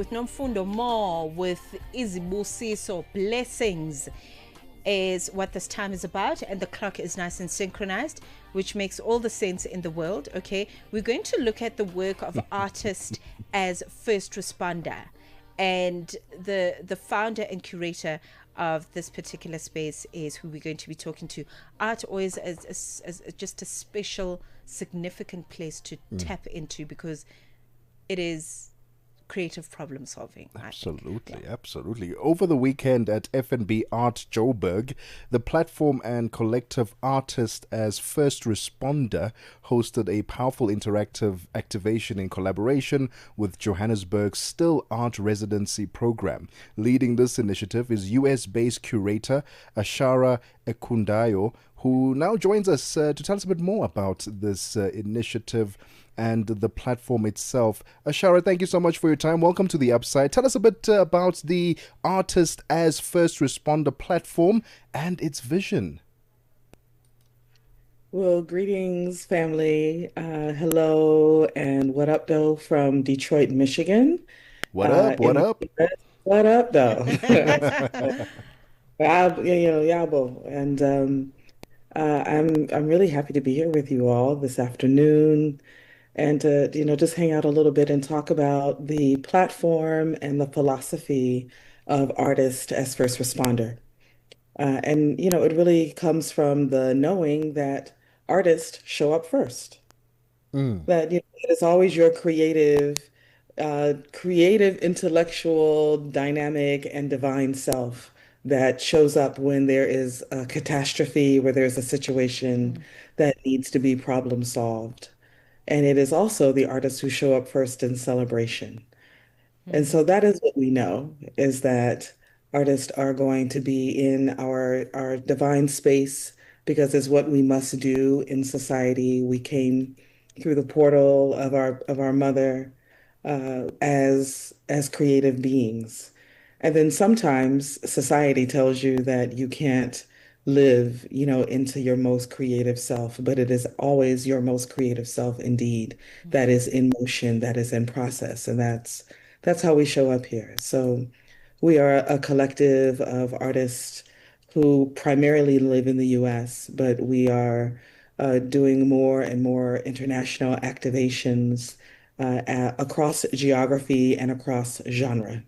with Nomfundo more with izibusiso blessings is what this time is about, and the clock is nice and synchronized, which makes all the sense in the world. Okay, we're going to look at the work of artist as first responder, and the founder and curator of this particular space is who we're going to be talking to. Art always as just a special, significant place to tap into, because it is creative problem solving. Absolutely, absolutely. Over the weekend at FNB Art Joburg, the platform and collective Artist as First Responder hosted a powerful interactive activation in collaboration with Johannesburg's Still Art Residency program. Leading this initiative is US-based curator Ashara Ekundayo, who now joins us to tell us a bit more about this initiative and the platform itself. Ashara, thank you so much for your time. Welcome to the Upside. Tell us a bit about the Artist as First Responder platform and its vision. Well, greetings, family. Hello, and what up, though, from Detroit, Michigan. What up? What In the up? US. What up, though? Yabo. And I'm really happy to be here with you all this afternoon, and to just hang out a little bit and talk about the platform and the philosophy of artist as first responder. And it really comes from the knowing that artists show up first. Mm. That it is always your creative, intellectual, dynamic, and divine self that shows up when there is a catastrophe, where there's a situation that needs to be problem solved. And it is also the artists who show up first in celebration. And so that is what we know, is that artists are going to be in our divine space because it's what we must do in society. We came through the portal of our mother as creative beings. And then sometimes society tells you that you can't live, into your most creative self, but it is always your most creative self indeed that is in motion, that is in process. And that's how we show up here. So we are a collective of artists who primarily live in the US, but we are doing more and more international activations across geography and across genre.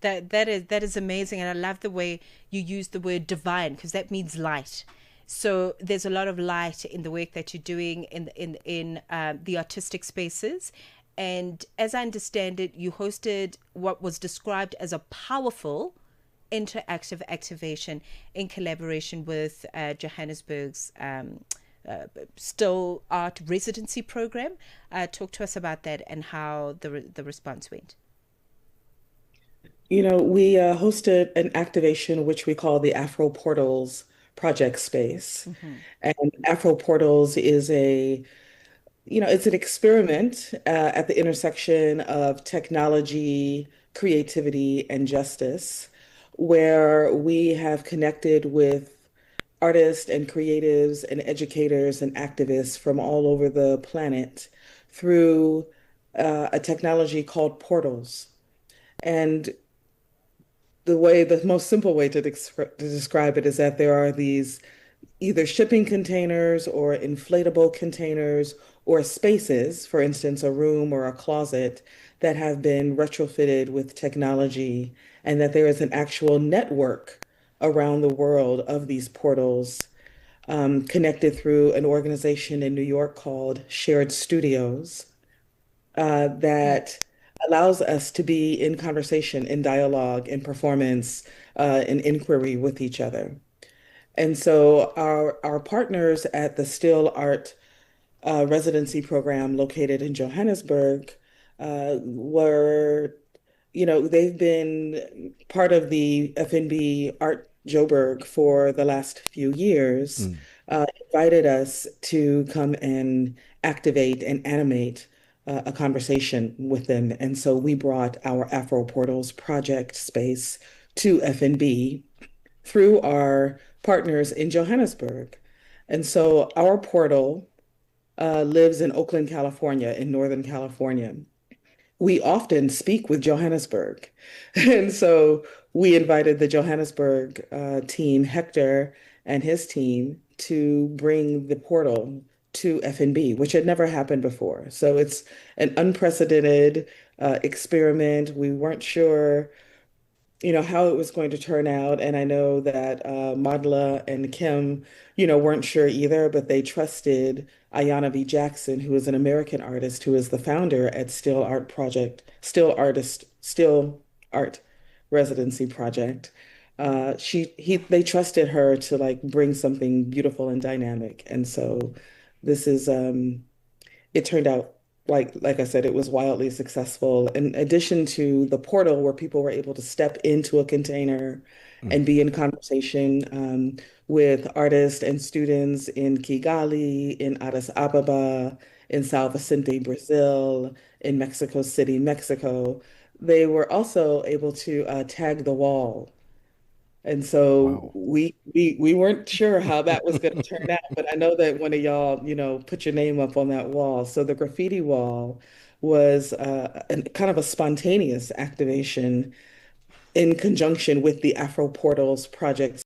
That is amazing, and I love the way you use the word divine, because that means light. So there's a lot of light in the work that you're doing in the artistic spaces. And as I understand it, you hosted what was described as a powerful interactive activation in collaboration with Johannesburg's Still Art Residency program. Talk to us about that and how the response went. We hosted an activation which we call the Afro Portals project space. And Afro Portals is it's an experiment at the intersection of technology, creativity, and justice, where we have connected with artists and creatives and educators and activists from all over the planet through a technology called portals. And the most simple way to describe it is that there are these either shipping containers or inflatable containers or spaces, for instance, a room or a closet, that have been retrofitted with technology, and that there is an actual network around the world of these portals, connected through an organization in New York called Shared Studios, that allows us to be in conversation, in dialogue, in performance, in inquiry with each other. And so our partners at the Still Art residency program located in Johannesburg were, they've been part of the FNB Art Joburg for the last few years, invited us to come and activate and animate a conversation with them. And so we brought our Afro Portals project space to FNB through our partners in Johannesburg. And so our portal lives in Oakland, California, in Northern California. we often speak with Johannesburg. And so we invited the Johannesburg team, Hector and his team, to bring the portal to FNB, which had never happened before. So it's an unprecedented experiment. We weren't sure how it was going to turn out. And I know that Madla and Kim, weren't sure either, but they trusted Ayana V. Jackson, who is an American artist, who is the founder at Still Art Residency Project. They trusted her to like bring something beautiful and dynamic. And so this is it turned out like I said, it was wildly successful. In addition to the portal where people were able to step into a container Mm. and be in conversation with artists and students in Kigali, in Addis Ababa, in São Vicente, Brazil, in Mexico City, Mexico. They were also able to tag the wall, and so Wow. we weren't sure how that was going to turn out, but I know that one of y'all, put your name up on that wall. So the graffiti wall was kind of a spontaneous activation in conjunction with the Afro Portals project,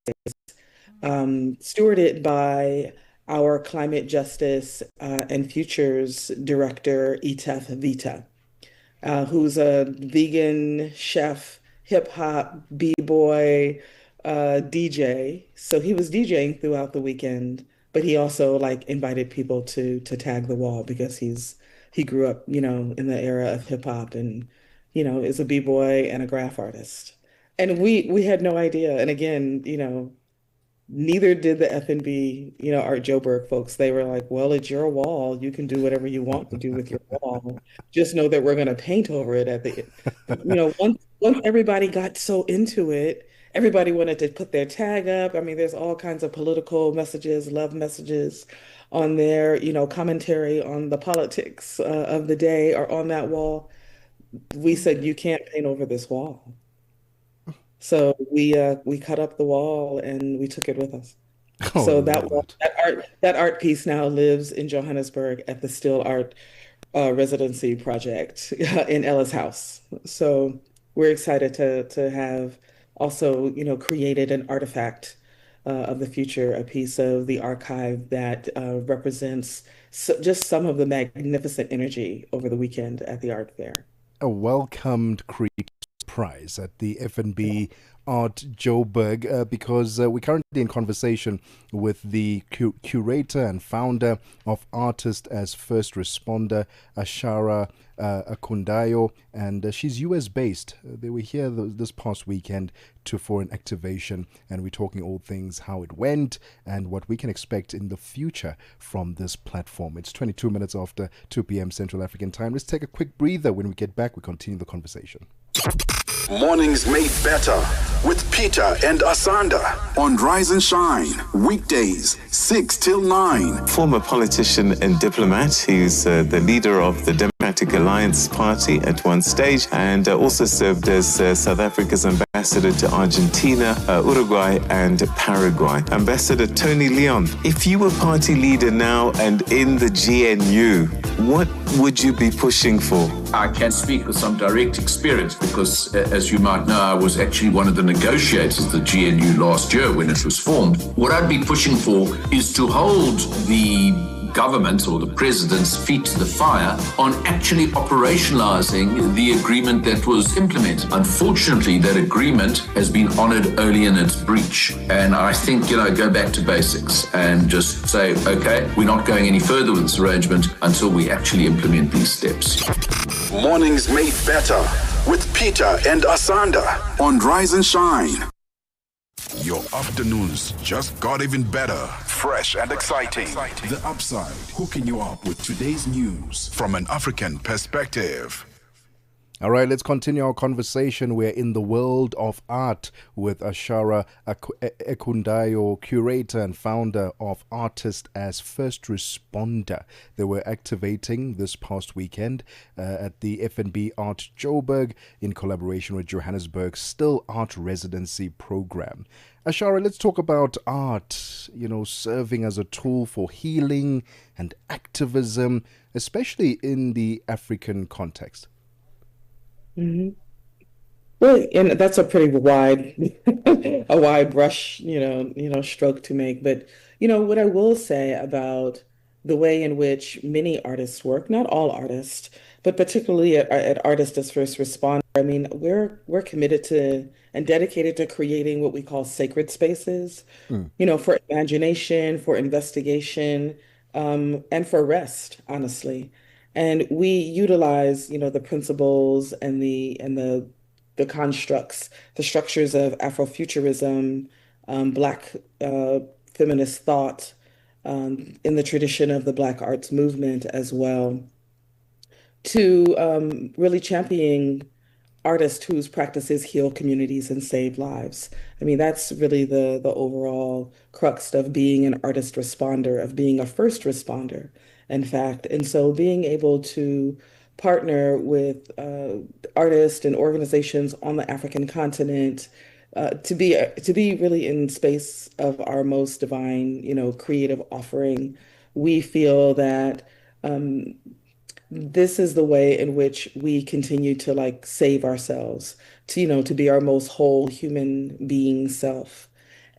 stewarded by our climate justice and futures director, Itef Vita, who's a vegan chef, hip hop, b-boy, DJ. So he was DJing throughout the weekend, but he also like invited people to tag the wall because he grew up, in the era of hip hop and, is a b-boy and a graph artist. And we had no idea. And again, neither did the FNB, Art Joburg folks. They were like, well, it's your wall. You can do whatever you want to do with your wall. Just know that we're going to paint over it at once everybody got so into it, everybody wanted to put their tag up. I mean, there's all kinds of political messages, love messages on there, commentary on the politics of the day or on that wall. We said, you can't paint over this wall. So we cut up the wall and we took it with us. Oh, I So love that. that art piece now lives in Johannesburg at the Still Art Residency Project in Ella's house. So we're excited to have also, created an artifact of the future, a piece of the archive that represents just some of the magnificent energy over the weekend at the art fair. A welcomed creative prize at the FNB Art Joburg because we're currently in conversation with the curator and founder of Artist as First Responder, Ashara Ekundayo, and she's US based. They were here this past weekend for an activation, and we're talking all things how it went and what we can expect in the future from this platform. It's 22 minutes after 2 p.m. Central African time. Let's take a quick breather. When we get back, we continue the conversation. Mornings made better with Peter and Asanda on Rise and Shine, weekdays 6 till 9. Former politician and diplomat. He's the leader of the Democratic Alliance Party at one stage and also served as South Africa's ambassador to Argentina, Uruguay and Paraguay. Ambassador Tony Leon, if you were party leader now and in the GNU, what would you be pushing for? I can speak with some direct experience because, as you might know, I was actually one of the negotiators of the GNU last year when it was formed. What I'd be pushing for is to hold the government or the president's feet to the fire on actually operationalizing the agreement that was implemented. Unfortunately, that agreement has been honored only in its breach. And I think, go back to basics and just say, okay, we're not going any further with this arrangement until we actually implement these steps. Mornings made better with Peter and Asanda on Rise and Shine. Your afternoons just got even better, fresh and exciting. The Upside, hooking you up with today's news from an African perspective. All right, let's continue our conversation. We're in the world of art with Ashara Ekundayo, curator and founder of Artist as First Responder. They were activating this past weekend at the FNB Art Joburg in collaboration with Johannesburg's Still Art Residency program. Ashara, let's talk about art, serving as a tool for healing and activism, especially in the African context. Mhm. Well, and that's a pretty wide, a wide brush, stroke to make. But, what I will say about the way in which many artists work, not all artists, but particularly at Artists as First Responder, I mean, we're committed to and dedicated to creating what we call sacred spaces, Mm. for imagination, for investigation, and for rest, honestly. And we utilize, the principles and the constructs, the structures of Afrofuturism, Black feminist thought, in the tradition of the Black arts movement as well, to really championing artists whose practices heal communities and save lives. I mean, that's really the overall crux of being an artist responder, of being a first responder, in fact. And so being able to partner with artists and organizations on the African continent to be really in space of our most divine, creative offering, we feel that this is the way in which we continue to like save ourselves, to be our most whole human being self.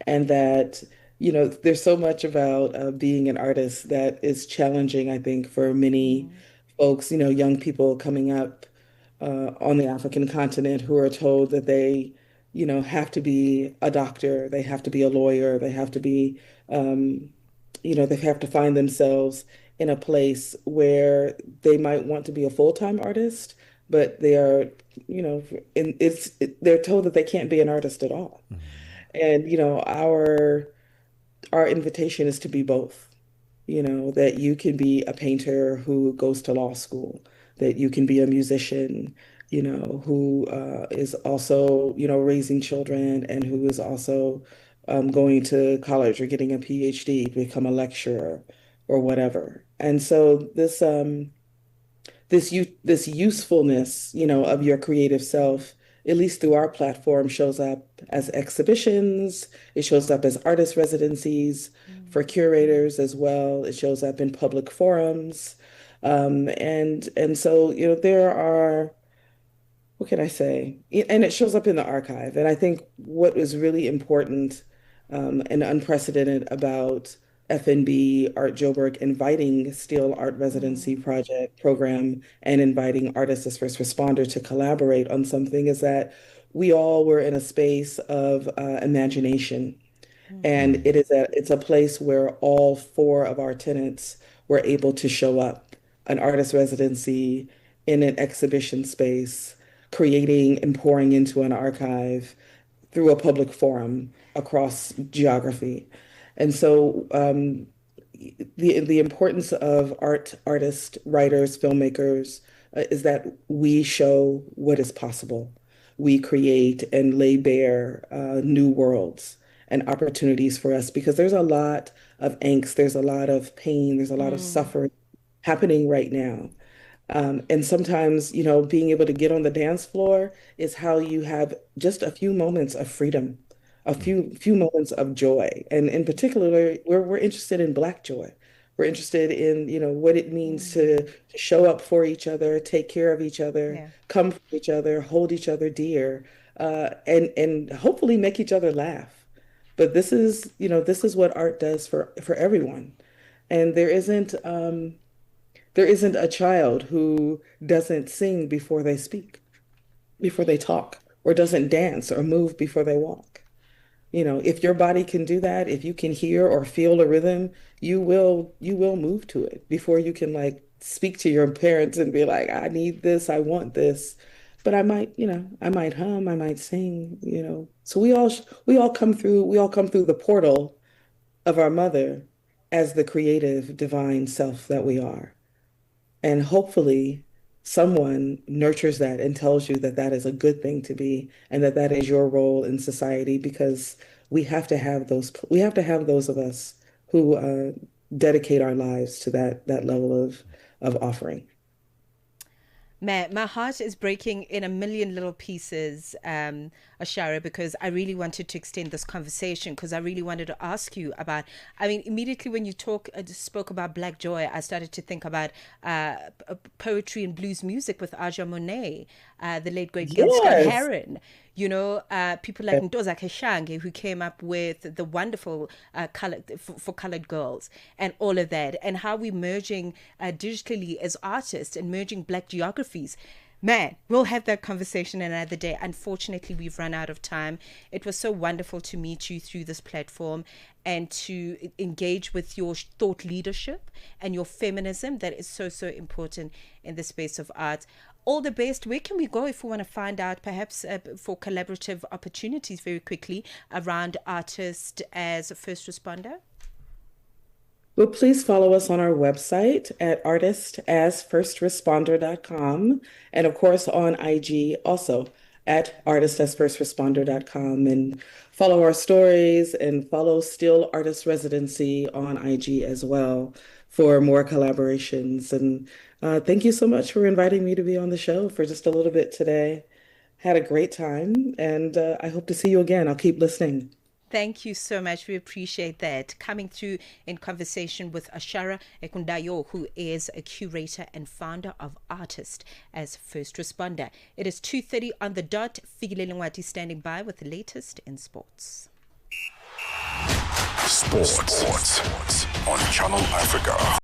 And that, there's so much about being an artist that is challenging, I think, for many folks, young people coming up on the African continent who are told that they, have to be a doctor, they have to be a lawyer, they have to be, they have to find themselves in a place where they might want to be a full-time artist, but they are, they're told that they can't be an artist at all. And, our invitation is to be both, that you can be a painter who goes to law school, that you can be a musician, who is also, raising children and who is also going to college or getting a PhD to become a lecturer or whatever. And so this usefulness, of your creative self, at least through our platform, shows up as exhibitions. It shows up as artist residencies for curators as well. It shows up in public forums. And so, there are, what can I say? And it shows up in the archive. And I think what is really important and unprecedented about FNB Art Joburg inviting Steel Art Residency Project program and inviting artists as first responder to collaborate on something is that we all were in a space of imagination. And it's a place where all four of our tenants were able to show up, an artist residency in an exhibition space, creating and pouring into an archive through a public forum across geography. And so the importance of artists, writers, filmmakers is that we show what is possible. We create and lay bare new worlds and opportunities for us because there's a lot of angst, there's a lot of pain, there's a lot of suffering happening right now. And sometimes, being able to get on the dance floor is how you have just a few moments of freedom, a few moments of joy. And in particular, we're interested in Black joy. We're interested in, what it means to show up for each other, take care of each other, Yeah. come for each other, hold each other dear, and hopefully make each other laugh. But this is what art does for everyone. And there isn't a child who doesn't sing before they speak, before they talk, or doesn't dance or move before they walk. If your body can do that, if you can hear or feel a rhythm, you will move to it before you can like speak to your parents and be like, I need this, I want this. But I might hum, I might sing. So we all come through the portal of our mother as the creative divine self that we are. And hopefully, someone nurtures that and tells you that that is a good thing to be and that that is your role in society because we have to have those of us who dedicate our lives to that level of offering. Man, my heart is breaking in a million little pieces, Ashara, because I really wanted to extend this conversation because I really wanted to ask you about. I mean, immediately when you spoke about Black Joy, I started to think about poetry and blues music with Aja Monet, the late great Gil Scott Yes. Heron. You know, people like Ntoza Keshange, who came up with the wonderful color for colored girls and all of that, and how we're merging digitally as artists and merging Black geographies. Man, we'll have that conversation another day. Unfortunately, we've run out of time. It was so wonderful to meet you through this platform and to engage with your thought leadership and your feminism that is so, so important in the space of art. All the best. Where can we go if we want to find out, perhaps for collaborative opportunities very quickly around artists as a first responder? Well, please follow us on our website at artistasfirstresponder.com, and of course on IG also at artistasfirstresponder.com, and follow our stories and follow Still Artist Residency on IG as well for more collaborations. And thank you so much for inviting me to be on the show for just a little bit today. Had a great time, and I hope to see you again. I'll keep listening. Thank you so much. We appreciate that. Coming through in conversation with Ashara Ekundayo, who is a curator and founder of Artist as First Responder. It is 2:30 on the dot. Fikile Lengwati standing by with the latest in sports. Sports on Channel Africa.